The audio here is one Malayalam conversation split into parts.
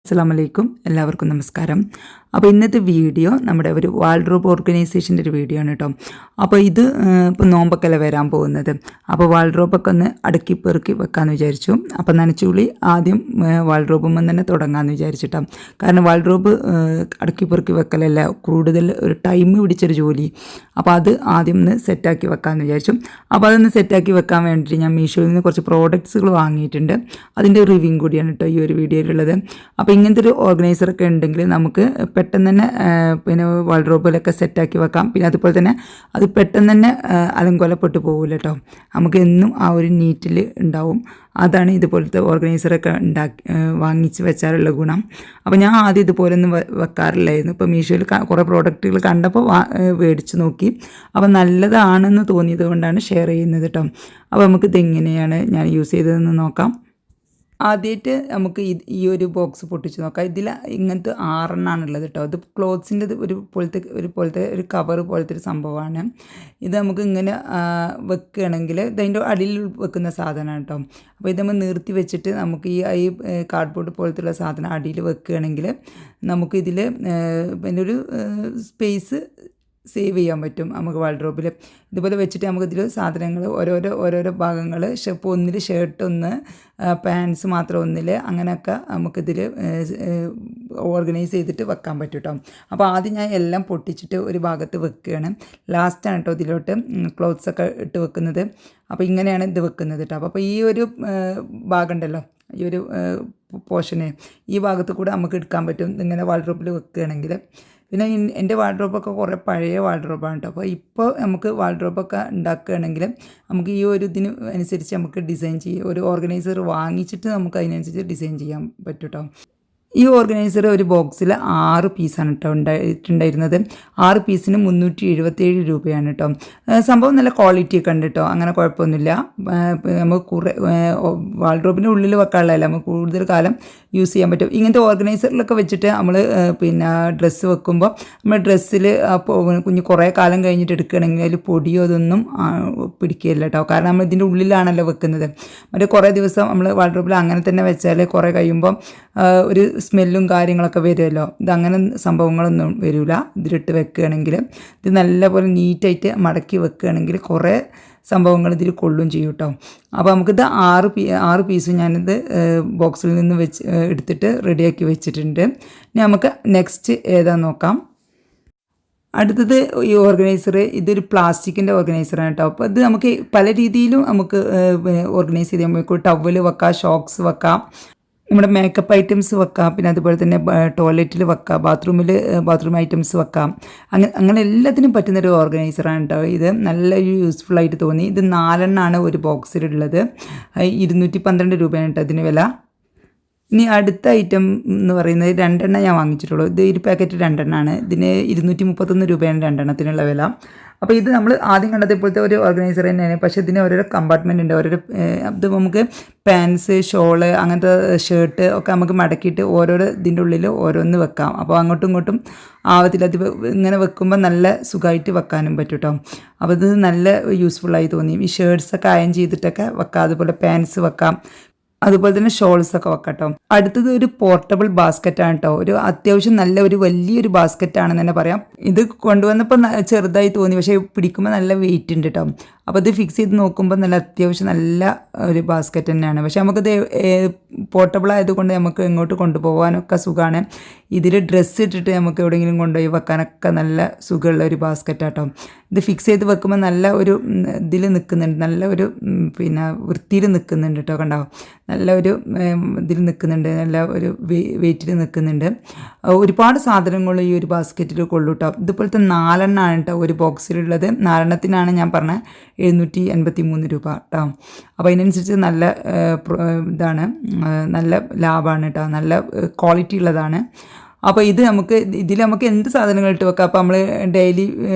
അസ്സലാമലൈക്കും എല്ലാവർക്കും നമസ്കാരം. അപ്പോൾ ഇന്നത്തെ വീഡിയോ നമ്മുടെ ഒരു വാൾഡ്രോബ് ഓർഗനൈസേഷൻ്റെ ഒരു വീഡിയോ ആണ് കേട്ടോ. അപ്പോൾ ഇത് ഇപ്പോൾ നോമ്പൊക്കെയല്ലേ വരാൻ പോകുന്നത്. അപ്പോൾ വാൾഡ്രോബൊക്കെ ഒന്ന് അടുക്കി പെറുക്കി വെക്കാമെന്ന് വിചാരിച്ചു. അപ്പോൾ നനച്ചുള്ളി ആദ്യം വാൾഡ്രോബുമ്പോൾ തന്നെ തുടങ്ങാമെന്ന് വിചാരിച്ചിട്ടാണ്. കാരണം വാൾഡ്രോബ് അടുക്കി പെറുക്കി വെക്കലല്ല കൂടുതൽ ഒരു ടൈം പിടിച്ചൊരു ജോലി. അപ്പോൾ അത് ആദ്യം ഒന്ന് സെറ്റാക്കി വെക്കാമെന്ന് വിചാരിച്ചു. അപ്പോൾ അതൊന്ന് സെറ്റാക്കി വെക്കാൻ വേണ്ടിയിട്ട് ഞാൻ മീഷോയിൽ നിന്ന് കുറച്ച് പ്രോഡക്ട്സുകൾ വാങ്ങിയിട്ടുണ്ട്. അതിൻ്റെ റിവ്യൂ കൂടിയാണ് കേട്ടോ ഈ ഒരു വീഡിയോയിലുള്ളത്. അപ്പോൾ ഇങ്ങനത്തെ ഒരു ഓർഗനൈസറൊക്കെ ഉണ്ടെങ്കിൽ നമുക്ക് പെട്ടെന്ന് തന്നെ പിന്നെ വാൾഡ്രോബിലൊക്കെ സെറ്റാക്കി വെക്കാം. പിന്നെ അതുപോലെ തന്നെ അത് പെട്ടെന്ന് തന്നെ അലങ്കോലപ്പെട്ടു പോകില്ല കേട്ടോ. നമുക്ക് എന്നും ആ ഒരു നീറ്റിൽ ഉണ്ടാവും. അതാണ് ഇതുപോലത്തെ ഓർഗനൈസറൊക്കെ വാങ്ങിച്ച് വെച്ചാലുള്ള ഗുണം. അപ്പോൾ ഞാൻ ആദ്യം ഇതുപോലെ ഒന്നും വെക്കാറില്ലായിരുന്നു. ഇപ്പോൾ മീഷോയിൽ കുറേ പ്രോഡക്റ്റുകൾ കണ്ടപ്പോൾ മേടിച്ച് നോക്കി. അപ്പോൾ നല്ലതാണെന്ന് തോന്നിയത് കൊണ്ടാണ് ഷെയർ ചെയ്യുന്നത് കേട്ടോ. അപ്പോൾ നമുക്കിത് എങ്ങനെയാണ് ഞാൻ യൂസ് ചെയ്തതെന്ന് നോക്കാം. ആദ്യമായിട്ട് നമുക്ക് ഈ ഒരു ബോക്സ് പൊട്ടിച്ച് നോക്കാം. ഇതിൽ ഇങ്ങനത്തെ 6 ഉള്ളത് കേട്ടോ. ഇത് ക്ലോത്ത്സിൻ്റെ പോലത്തെ ഒരു കവർ പോലത്തെ ഒരു സംഭവമാണ്. ഇത് നമുക്ക് ഇങ്ങനെ വെക്കുകയാണെങ്കിൽ ഇതിൻ്റെ അടിയിൽ വെക്കുന്ന സാധനമാണ് കേട്ടോ. അപ്പോൾ ഇത് നമ്മൾ നിർത്തി വെച്ചിട്ട് നമുക്ക് ഈ കാർഡ്ബോർഡ് പോലത്തുള്ള സാധനം അടിയിൽ വെക്കുകയാണെങ്കിൽ നമുക്കിതിൽ പിന്നെ ഒരു സ്പേസ് സേവ് ചെയ്യാൻ പറ്റും. നമുക്ക് വാൾഡ്രോബിൽ ഇതുപോലെ വെച്ചിട്ട് നമുക്കിതിൽ സാധനങ്ങൾ ഓരോരോ ഭാഗങ്ങൾ ഇപ്പോൾ ഒന്നിൽ ഷർട്ട് ഒന്ന്, പാൻസ് മാത്രം ഒന്നിൽ, അങ്ങനെയൊക്കെ നമുക്കിതിൽ ഓർഗനൈസ് ചെയ്തിട്ട് വെക്കാൻ പറ്റും കേട്ടോ. അപ്പോൾ ആദ്യം ഞാൻ എല്ലാം പൊട്ടിച്ചിട്ട് ഒരു ഭാഗത്ത് വെക്കുകയാണ്. ലാസ്റ്റാണ് കേട്ടോ ഇതിലോട്ട് ക്ലോത്ത്സൊക്കെ ഇട്ട് വെക്കുന്നത്. അപ്പോൾ ഇങ്ങനെയാണ് ഇത് വെക്കുന്നത് കേട്ടോ. അപ്പോൾ ഈ ഒരു ഭാഗം ഉണ്ടല്ലോ, ഈ ഒരു പോർഷന് ഈ ഭാഗത്ത് കൂടെ നമുക്ക് എടുക്കാൻ പറ്റും ഇങ്ങനെ വാൾഡ്രോബിൽ വെക്കുകയാണെങ്കിൽ. പിന്നെ എൻ്റെ വാൾഡ്രോബൊക്കെ കുറേ പഴയ വാൾഡ്രോബാണ് കേട്ടോ. അപ്പോൾ ഇപ്പോൾ നമുക്ക് വാൾഡ്രോബൊക്കെ ഉണ്ടാക്കുകയാണെങ്കിൽ നമുക്ക് ഈ ഒരു ഇതിന് അനുസരിച്ച് നമുക്ക് ഡിസൈൻ ചെയ്യാം. ഒരു ഓർഗനൈസർ വാങ്ങിച്ചിട്ട് നമുക്ക് അതിനനുസരിച്ച് ഡിസൈൻ ചെയ്യാൻ പറ്റും കേട്ടോ. ഈ ഓർഗനൈസർ ഒരു ബോക്സിൽ 6 പീസാണ് കേട്ടോ ഉണ്ടായിരുന്നത്. 6 പീസിന് 377 രൂപയാണ് കേട്ടോ. സംഭവം നല്ല ക്വാളിറ്റി ഒക്കെ ഉണ്ട് കേട്ടോ. അങ്ങനെ കുഴപ്പമൊന്നുമില്ല. നമുക്ക് കുറേ വാൾഡ്രോബിൻ്റെ ഉള്ളിൽ വെക്കാനുള്ളതല്ല, നമുക്ക് കൂടുതൽ കാലം യൂസ് ചെയ്യാൻ പറ്റും. ഇങ്ങനത്തെ ഓർഗനൈസറിലൊക്കെ വെച്ചിട്ട് നമ്മൾ പിന്നെ ഡ്രസ്സ് വെക്കുമ്പോൾ നമ്മൾ ഡ്രസ്സിൽ കുഞ്ഞ് കുറേ കാലം കഴിഞ്ഞിട്ട് എടുക്കുകയാണെങ്കിൽ അതിൽ പൊടിയോ അതൊന്നും പിടിക്കുകയില്ല കേട്ടോ. കാരണം നമ്മൾ ഇതിൻ്റെ ഉള്ളിലാണല്ലോ വെക്കുന്നത്. മറ്റേ കുറേ ദിവസം നമ്മൾ വാൾഡ്രോബിൽ അങ്ങനെ തന്നെ വെച്ചാൽ കുറേ കഴിയുമ്പം ഒരു സ്മെല്ലും കാര്യങ്ങളൊക്കെ വരുമല്ലോ. ഇതങ്ങനെ സംഭവങ്ങളൊന്നും വരില്ല ഇതിലിട്ട് വെക്കുകയാണെങ്കിൽ. ഇത് നല്ലപോലെ നീറ്റായിട്ട് മടക്കി വെക്കുകയാണെങ്കിൽ കുറേ സംഭവങ്ങൾ ഇതിൽ കൊള്ളും ചെയ്യും കേട്ടോ. അപ്പോൾ നമുക്കിത് 6 പീസ് ഞാനിത് ബോക്സിൽ നിന്ന് എടുത്തിട്ട് റെഡിയാക്കി വെച്ചിട്ടുണ്ട്. ഇനി നമുക്ക് നെക്സ്റ്റ് ഏതാ നോക്കാം. അടുത്തത് ഈ ഓർഗനൈസർ, ഇതൊരു പ്ലാസ്റ്റിക്കിൻ്റെ ഓർഗനൈസറാണ് കേട്ടോ. അപ്പോൾ ഇത് നമുക്ക് പല രീതിയിലും നമുക്ക് ഓർഗനൈസ് ചെയ്ത് നമുക്ക് ടവൽ വെക്കാം, ഷോക്സ് വെക്കാം, നമ്മുടെ മേക്കപ്പ് ഐറ്റംസ് വെക്കാം, പിന്നെ അതുപോലെ തന്നെ ടോയ്ലറ്റിൽ വെക്കാം, ബാത്റൂം ഐറ്റംസ് വെക്കാം. അങ്ങനെ എല്ലാത്തിനും പറ്റുന്നൊരു ഓർഗനൈസറാണ് കേട്ടോ. ഇത് നല്ല യൂസ്ഫുള്ളായിട്ട് തോന്നി. ഇത് 4 ഒരു ബോക്സിലുള്ളത്. 212 രൂപയാണ് കേട്ടോ ഇതിന് വില. ഇനി അടുത്ത ഐറ്റം എന്ന് പറയുന്നത് 2 ഞാൻ വാങ്ങിച്ചിട്ടുള്ളൂ. ഇത് ഒരു പാക്കറ്റ് 2 ഇതിന് 231 രൂപയാണ് 2 വില. അപ്പോൾ ഇത് നമ്മൾ ആദ്യം കണ്ടത് ഇപ്പോഴത്തെ ഒരു ഓർഗനൈസർ തന്നെയാണ്. പക്ഷേ ഇതിന് ഓരോരോ കമ്പാർട്ട്മെൻ്റ് ഉണ്ട്. ഇത് നമുക്ക് പാൻസ്, ഷോള്, അങ്ങനത്തെ ഷർട്ട് ഒക്കെ നമുക്ക് മടക്കിയിട്ട് ഓരോരോ ഇതിൻ്റെ ഉള്ളിൽ ഓരോന്ന് വെക്കാം. അപ്പോൾ അങ്ങോട്ടും ഇങ്ങോട്ടും ആവത്തില്ല. അത് ഇങ്ങനെ വെക്കുമ്പോൾ നല്ല സുഖമായിട്ട് വെക്കാനും പറ്റും കേട്ടോ. അപ്പോൾ ഇത് നല്ല യൂസ്ഫുള്ളായി തോന്നി. ഈ ഷർട്ട്സൊക്കെ അയൺ ചെയ്തിട്ടൊക്കെ വെക്കാം. അതുപോലെ പാൻസ് വെക്കാം, അതുപോലെ തന്നെ ഷോൾസൊക്കെ വെക്കാം കേട്ടോ. അടുത്തത് ഒരു പോർട്ടബിൾ ബാസ്ക്കറ്റാണ് കേട്ടോ. ഒരു അത്യാവശ്യം നല്ല വലിയൊരു ബാസ്ക്കറ്റാണെന്ന് തന്നെ പറയാം. ഇത് കൊണ്ടുവന്നപ്പോൾ ചെറുതായി തോന്നി, പക്ഷേ പിടിക്കുമ്പോൾ നല്ല വെയിറ്റ് ഉണ്ട് കേട്ടോ. അപ്പോൾ ഇത് ഫിക്സ് ചെയ്ത് നോക്കുമ്പോൾ അത്യാവശ്യം നല്ല ഒരു ബാസ്ക്കറ്റ് തന്നെയാണ്. പക്ഷേ നമുക്കത് പോർട്ടബിൾ ആയതുകൊണ്ട് നമുക്ക് എങ്ങോട്ട് കൊണ്ടുപോകാനൊക്കെ സുഖമാണ്. ഇതിൽ ഡ്രസ്സ് ഇട്ടിട്ട് നമുക്ക് എവിടെയെങ്കിലും കൊണ്ടുപോയി വെക്കാനൊക്കെ നല്ല സുഖമുള്ള ഒരു ബാസ്ക്കറ്റാണ് കേട്ടോ. ഇത് ഫിക്സ് ചെയ്ത് വെക്കുമ്പോൾ നല്ല ഒരു ഇതിൽ നിൽക്കുന്നുണ്ട്, നല്ല ഒരു പിന്നെ വൃത്തിയിൽ നിൽക്കുന്നുണ്ട് കേട്ടോ. കണ്ടോ, നല്ല ഒരു ഇതിൽ നിൽക്കുന്നുണ്ട്, നല്ല ഒരു വെയിറ്റിൽ നിൽക്കുന്നുണ്ട്. ഒരുപാട് സാധനങ്ങൾ ഈ ഒരു ബാസ്ക്കറ്റിൽ കൊള്ളു കേട്ടോ. ഇതുപോലത്തെ 4 കേട്ടോ ഒരു ബോക്സിലുള്ളത്. 4 ഞാൻ പറഞ്ഞ 783 രൂപ കേട്ടോ. അപ്പോൾ അതിനനുസരിച്ച് നല്ല ഇതാണ്, നല്ല ലാഭമാണ് കേട്ടോ, നല്ല ക്വാളിറ്റി ഉള്ളതാണ്. അപ്പോൾ ഇതിൽ നമുക്ക് എന്ത് സാധനങ്ങൾ ഇട്ട് വെക്കാം. അപ്പോൾ നമ്മൾ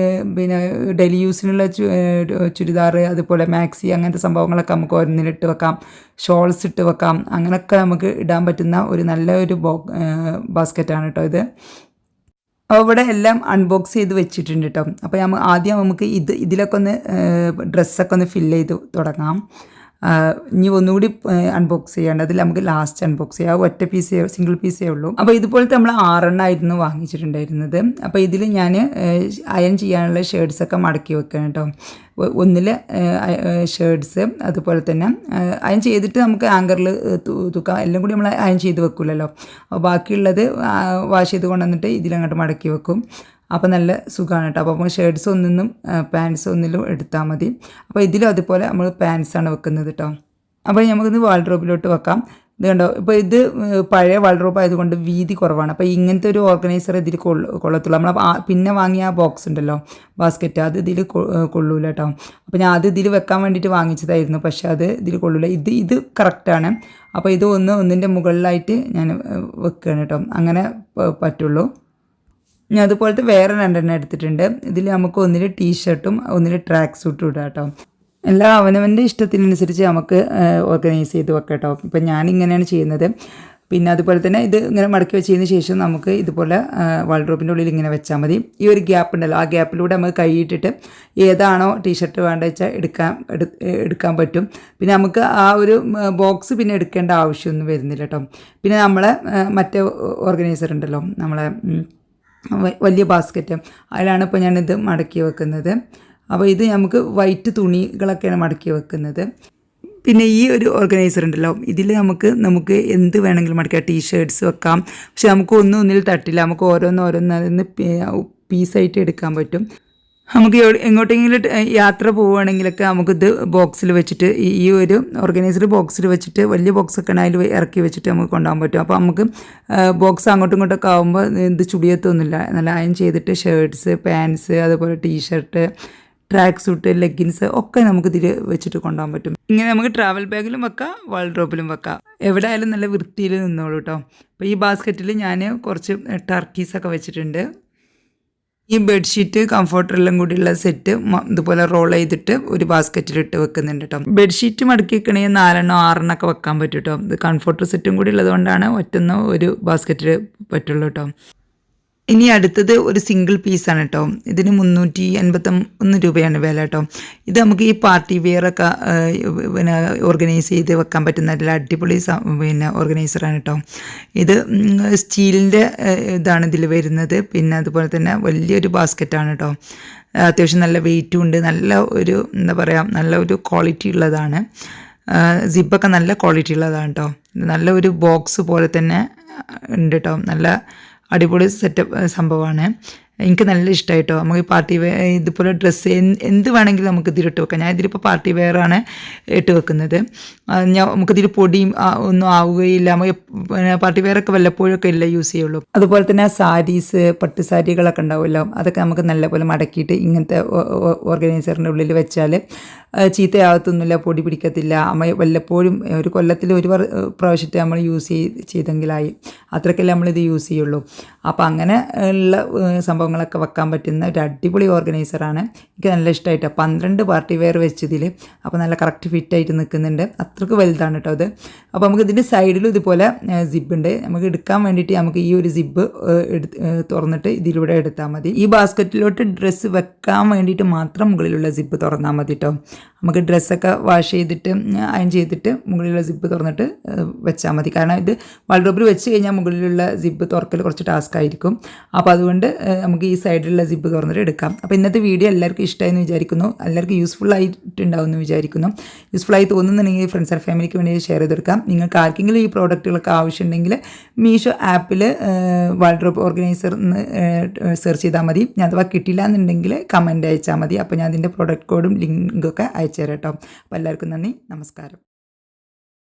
ഡെയിലി യൂസിനുള്ള ചുരിദാർ, അതുപോലെ മാക്സി, അങ്ങനത്തെ സംഭവങ്ങളൊക്കെ നമുക്ക് ഓരോന്നിലിട്ട് വെക്കാം. ഷോൾസ് ഇട്ട് വെക്കാം. അങ്ങനെയൊക്കെ നമുക്ക് ഇടാൻ പറ്റുന്ന ഒരു നല്ലൊരു ബാസ്ക്കറ്റാണ് കേട്ടോ ഇത്. അപ്പോൾ ഇവിടെ എല്ലാം അൺബോക്സ് ചെയ്ത് വെച്ചിട്ടുണ്ട് കേട്ടോ. അപ്പോൾ ആദ്യം നമുക്ക് ഇതിലൊക്കെ ഒന്ന് ഡ്രസ്സൊക്കെ ഒന്ന് ഫില്ല് ചെയ്ത് തുടങ്ങാം. ഇനി ഒന്നുകൂടി അൺബോക്സ് ചെയ്യാണ്ട് അതിൽ നമുക്ക് ലാസ്റ്റ് അൺബോക്സ് ചെയ്യാം. ഒറ്റ പീസേ സിംഗിൾ പീസേ ഉള്ളൂ. അപ്പോൾ ഇതുപോലത്തെ നമ്മൾ 6 ആയിരുന്നു വാങ്ങിച്ചിട്ടുണ്ടായിരുന്നത്. അപ്പോൾ ഇതിൽ ഞാൻ അയൺ ചെയ്യാനുള്ള ഷേർട്ട്സൊക്കെ മടക്കി വെക്കണം കേട്ടോ. ഒന്നിൽ ഷേർട്ട്സ് അതുപോലെ തന്നെ അയൺ ചെയ്തിട്ട് നമുക്ക് ആങ്കറിൽ തൂക്കാം. എല്ലാം കൂടി നമ്മൾ അയൺ ചെയ്ത് വെക്കില്ലല്ലോ. അപ്പോൾ ബാക്കിയുള്ളത് വാഷ് ചെയ്ത് കൊണ്ടുവന്നിട്ട് ഇതിലങ്ങോട്ട് മടക്കി വെക്കും. അപ്പോൾ നല്ല സുഖമാണ് കേട്ടോ. അപ്പോൾ നമുക്ക് ഷേർട്ട്സ് ഒന്നിന്നും പാൻറ്റ്സ് ഒന്നിലും എടുത്താൽ മതി. അപ്പോൾ ഇതിലും അതുപോലെ നമ്മൾ പാൻറ്റ്സാണ് വെക്കുന്നത് കേട്ടോ. അപ്പോൾ നമുക്കിത് വാൾഡ്രോബിലോട്ട് വെക്കാം. ഇത് കണ്ടോ, ഇപ്പോൾ ഇത് പഴയ വാൾഡ്രോബ് ആയതുകൊണ്ട് വീതി കുറവാണ്. അപ്പോൾ ഇങ്ങനത്തെ ഒരു ഓർഗനൈസർ ഇതിൽ കൊള്ളത്തുള്ളൂ. നമ്മൾ പിന്നെ വാങ്ങിയ ആ ബോക്സ് ഉണ്ടല്ലോ, ബാസ്ക്കറ്റ്, അത് ഇതിൽ കൊള്ളൂല കേട്ടോ. അപ്പോൾ ഞാൻ അത് ഇതിൽ വെക്കാൻ വേണ്ടിയിട്ട് വാങ്ങിച്ചതായിരുന്നു, പക്ഷേ അത് ഇതിൽ കൊള്ളൂല. ഇത് കറക്റ്റാണ്. അപ്പോൾ ഇത് ഒന്നിൻ്റെ മുകളിലായിട്ട് ഞാൻ വെക്കുകയാണ് കേട്ടോ. അങ്ങനെ പറ്റുള്ളൂ. ഞാൻ അതുപോലത്തെ വേറെ 2 എടുത്തിട്ടുണ്ട്. ഇതിൽ നമുക്ക് ഒന്നിൽ ടീഷർട്ടും ഒന്നിൽ ട്രാക്ക് സൂട്ടും ഇടാം കേട്ടോ. എല്ലാം അവനവൻ്റെ ഇഷ്ടത്തിനനുസരിച്ച് നമുക്ക് ഓർഗനൈസ് ചെയ്ത് വെക്കാം കേട്ടോ. ഇപ്പം ഞാനിങ്ങനെയാണ് ചെയ്യുന്നത്. പിന്നെ അതുപോലെ തന്നെ ഇത് ഇങ്ങനെ മടക്കി വെച്ചതിന് ശേഷം നമുക്ക് ഇതുപോലെ വാൾഡ്രോബിൻ്റെ ഉള്ളിൽ ഇങ്ങനെ വെച്ചാൽ മതി. ഈ ഒരു ഗ്യാപ്പ് ഉണ്ടല്ലോ, ആ ഗ്യാപ്പിലൂടെ നമുക്ക് കൈയിട്ടിട്ട് ഏതാണോ ടീഷർട്ട് വേണ്ടത് വെച്ചാൽ എടുക്കാൻ പറ്റും. പിന്നെ നമുക്ക് ആ ഒരു ബോക്സ് പിന്നെ എടുക്കേണ്ട ആവശ്യമൊന്നും വരുന്നില്ല കേട്ടോ. പിന്നെ നമ്മളെ മറ്റേ ഓർഗനൈസർ ഉണ്ടല്ലോ, നമ്മളെ വലിയ ബാസ്ക്കറ്റ്, അതിലാണ് ഇപ്പോൾ ഞാനിത് മടക്കി വെക്കുന്നത്. അപ്പോൾ ഇത് നമുക്ക് വൈറ്റ് തുണികളൊക്കെയാണ് മടക്കി വെക്കുന്നത്. പിന്നെ ഈ ഒരു ഓർഗനൈസർ ഉണ്ടല്ലോ, ഇതിൽ നമുക്ക് എന്ത് വേണമെങ്കിലും മടക്കാം. ടീഷർട്ട്സ് വെക്കാം. പക്ഷെ നമുക്ക് ഒന്നിൽ തട്ടില്ല. നമുക്ക് ഓരോന്ന് പീസായിട്ട് എടുക്കാൻ പറ്റും. നമുക്ക് എങ്ങോട്ടെങ്കിലും യാത്ര പോവുകയാണെങ്കിലൊക്കെ നമുക്കിത് ബോക്സിൽ വെച്ചിട്ട് ഈ ഒരു ഓർഗനൈസർ ബോക്സിൽ വെച്ചിട്ട് വലിയ ബോക്സൊക്കെ അതിൽ ഇറക്കി വെച്ചിട്ട് നമുക്ക് കൊണ്ടുപോകാൻ പറ്റും. അപ്പോൾ നമുക്ക് ബോക്സ് അങ്ങോട്ടും ഇങ്ങോട്ടൊക്കെ ആകുമ്പോൾ ഇത് ചുടിയത്തൊന്നുമില്ല. നല്ല അയൺ ചെയ്തിട്ട് ഷർട്ട്സ്, പാൻറ്റ്സ്, അതുപോലെ ടീഷർട്ട്, ട്രാക്ക് സൂട്ട്, ലെഗിൻസ് ഒക്കെ നമുക്കിതിൽ വെച്ചിട്ട് കൊണ്ടുപോകാൻ പറ്റും. ഇങ്ങനെ നമുക്ക് ട്രാവൽ ബാഗിലും വെക്കാം, വാൾഡ്രോബിലും വെക്കാം. എവിടെ ആയാലും നല്ല വൃത്തിയിൽ നിന്നോളൂ കേട്ടോ. അപ്പോൾ ഈ ബാസ്ക്കറ്റിൽ ഞാൻ കുറച്ച് ടർക്കീസൊക്കെ വെച്ചിട്ടുണ്ട്. ഈ ബെഡ്ഷീറ്റ്, കംഫർട്ടറെല്ലാം കൂടിയുള്ള സെറ്റ് ഇതുപോലെ റോൾ ചെയ്തിട്ട് ഒരു ബാസ്ക്കറ്റിലിട്ട് വെക്കുന്നുണ്ട് കേട്ടോ. ബെഡ്ഷീറ്റ് മടക്കി വെക്കണമെങ്കിൽ 4 6 ഒക്കെ വെക്കാൻ പറ്റും കേട്ടോ. ഇത് കംഫർട്ടർ സെറ്റും കൂടി ഉള്ളതുകൊണ്ടാണ് ഒരു ബാസ്ക്കറ്റിൽ പറ്റുള്ളൂ കേട്ടോ. ഇനി അടുത്തത് ഒരു സിംഗിൾ പീസാണ് കേട്ടോ. ഇതിന് 381 രൂപയാണ് വില കേട്ടോ. ഇത് നമുക്ക് ഈ പാർട്ടി വെയറൊക്കെ പിന്നെ ഓർഗനൈസ് ചെയ്ത് വെക്കാൻ പറ്റുന്ന അടിപൊളി ഓർഗനൈസറാണ് കേട്ടോ. ഇത് സ്റ്റീലിൻ്റെ ഇതാണ് ഇതിൽ വരുന്നത്. പിന്നെ അതുപോലെ തന്നെ വലിയൊരു ബാസ്ക്കറ്റാണ് കേട്ടോ. അത്യാവശ്യം നല്ല വെയിറ്റും ഉണ്ട്. നല്ല ഒരു ക്വാളിറ്റി ഉള്ളതാണ്. സിപ്പൊക്കെ നല്ല ക്വാളിറ്റി ഉള്ളതാണ് കേട്ടോ. നല്ല ഒരു ബോക്സ് പോലെ തന്നെ ഉണ്ട് കേട്ടോ. നല്ല അടിപൊളി സെറ്റപ്പ് സംഭവമാണ്. എനിക്ക് നല്ല ഇഷ്ടമായിട്ടോ. നമുക്ക് പാർട്ടി വെയർ ഇതുപോലെ ഡ്രസ്സ് എന്ത് വേണമെങ്കിലും നമുക്ക് ഇതിലിട്ട് വെക്കാം. ഞാൻ ഇതിലിപ്പോൾ പാർട്ടി വെയറാണ് ഇട്ട് വെക്കുന്നത്. നമുക്കിതിൽ പൊടിയും ഒന്നും ആവുകയില്ല. നമുക്ക് പാർട്ടി വെയറൊക്കെ വല്ലപ്പോഴൊക്കെ ഇല്ല യൂസ് ചെയ്യുള്ളൂ. അതുപോലെ തന്നെ സാരീസ്, പട്ട് സാരികളൊക്കെ ഉണ്ടാവുമല്ലോ, അതൊക്കെ നമുക്ക് നല്ലപോലെ മടക്കിയിട്ട് ഇങ്ങനത്തെ ഓർഗനൈസറിൻ്റെ ഉള്ളിൽ വെച്ചാൽ ചീത്തയാകത്തൊന്നുമില്ല, പൊടി പിടിക്കത്തില്ല. വല്ലപ്പോഴും ഒരു കൊല്ലത്തിൽ ഒരു പ്രാവശ്യത്തെ നമ്മൾ യൂസ് ചെയ്തെങ്കിലായി, അത്രയ്ക്കല്ലേ നമ്മളിത് യൂസ് ചെയ്യുള്ളൂ. അപ്പോൾ അങ്ങനെ ഉള്ള സംഭവങ്ങളൊക്കെ വെക്കാൻ പറ്റുന്ന ഒരു അടിപൊളി ഓർഗനൈസറാണ്. എനിക്ക് നല്ല ഇഷ്ടമായിട്ടോ. 12 പാർട്ടി വെയർ വെച്ചതിൽ. അപ്പോൾ നല്ല കറക്റ്റ് ഫിറ്റായിട്ട് നിൽക്കുന്നുണ്ട്. അത്രയ്ക്ക് വലുതാണ് കേട്ടോ അത്. അപ്പോൾ നമുക്ക് ഇതിൻ്റെ സൈഡിലും ഇതുപോലെ സിബുണ്ട്. നമുക്ക് എടുക്കാൻ വേണ്ടിയിട്ട് നമുക്ക് ഈ ഒരു സിബ് തുറന്നിട്ട് ഇതിലൂടെ എടുത്താൽ മതി. ഈ ബാസ്ക്കറ്റിലോട്ട് ഡ്രസ്സ് വെക്കാൻ വേണ്ടിയിട്ട് മാത്രം മുകളിലുള്ള സിബ് തുറന്നാൽ മതി കേട്ടോ. നമുക്ക് ഡ്രസ്സൊക്കെ വാഷ് ചെയ്തിട്ട് അയൺ ചെയ്തിട്ട് മുകളിലുള്ള സിബ് തുറന്നിട്ട് വെച്ചാൽ മതി. കാരണം ഇത് വാൾഡ്രോബിൽ വെച്ച് കഴിഞ്ഞാൽ മുകളിലുള്ള സിബ് തുറക്കൽ കുറച്ച് ടാസ്ക് ആയിരിക്കും. അപ്പോൾ അതുകൊണ്ട് നമുക്ക് ഈ സൈഡിലുള്ള സിബ് തുറന്നിട്ട് എടുക്കാം. അപ്പോൾ ഇന്നത്തെ വീഡിയോ എല്ലാവർക്കും ഇഷ്ടമായെന്ന് വിചാരിക്കുന്നു. എല്ലാവർക്കും യൂസ്ഫുൾ ആയിട്ടുണ്ടാവുമെന്ന് വിചാരിക്കുന്നു. യൂസ്ഫുള്ളായി തോന്നുന്നുണ്ടെങ്കിൽ ഫ്രണ്ട്സ് ആൻഡ് ഫാമിലിക്ക് വേണ്ടി ഷെയർ ചെയ്തെടുക്കാം. നിങ്ങൾക്ക് ആർക്കെങ്കിലും ഈ പ്രോഡക്റ്റുകളൊക്കെ ആവശ്യമുണ്ടെങ്കിൽ മീഷോ ആപ്പിൽ വാൾഡ്രോബ് ഓർഗനൈസർ സെർച്ച് ചെയ്താൽ മതി. ഞാൻ അഥവാ കിട്ടില്ല എന്നുണ്ടെങ്കിൽ കമൻറ്റ് അയച്ചാൽ മതി. അപ്പോൾ ഞാൻ അതിൻ്റെ പ്രോഡക്റ്റ് കോഡും ലിങ്കൊക്കെ അയച്ചു തരാം കേട്ടോ. അപ്പോൾ എല്ലാവർക്കും നന്ദി, നമസ്കാരം.